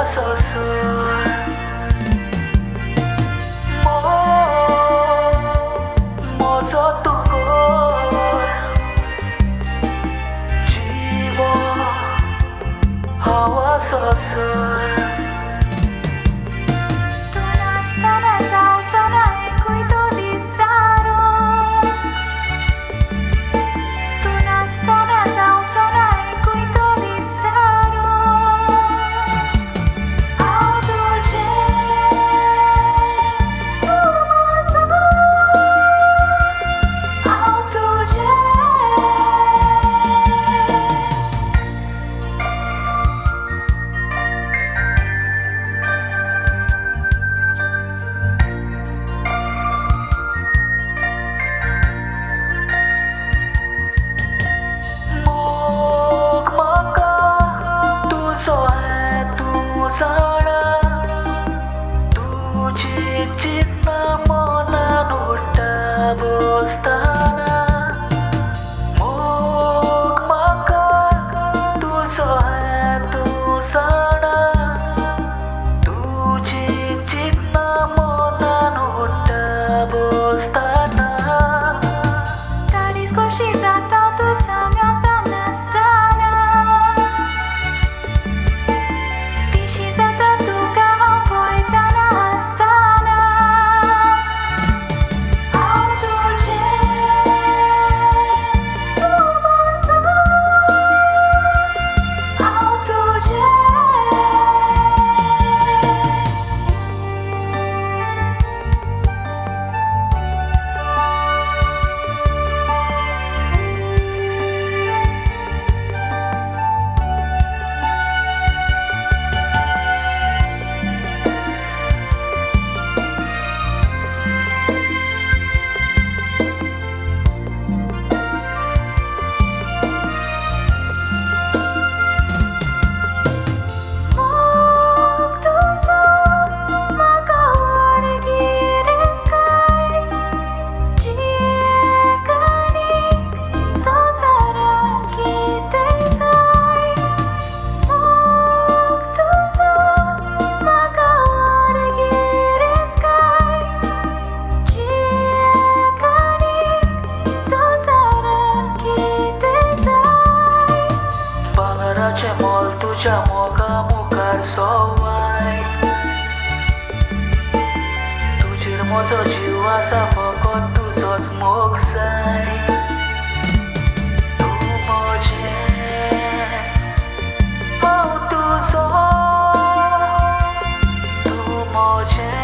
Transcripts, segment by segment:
sosor Mhozo tukor jiwa hawa sosor तुझी चिन्ह मनात बसताना मोग म्हाका तुजो हेतू जाणा तुझी चिन्ह मनात बसताना तारीच कशी जाता तू सांगता नासतना पिशी जाता तुका हांव पळयतना हसतना हांव तुजें तूं म्होजो हांव तुजें भांगराचें मोल तुज्या मोगा मुखार सोवाय तुजेर म्हजो जीव आसा फकत तुजोच मोग जाय तूं म्हजें हांव तुजो तूं म्हजें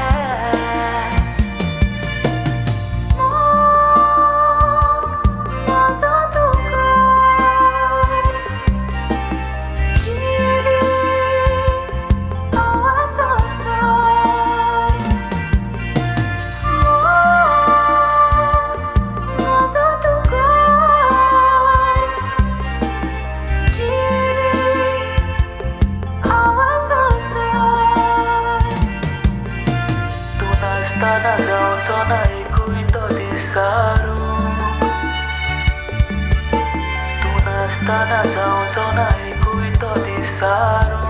म्होजो तुका जिवी हांव सोसोय म्होजो तुका जिवी हांव सोसोय तूं नासतना जावचो ना एकूय तो दीस सारूंक तूं नासतना जावचो ना एकूय तो दीस सारूंक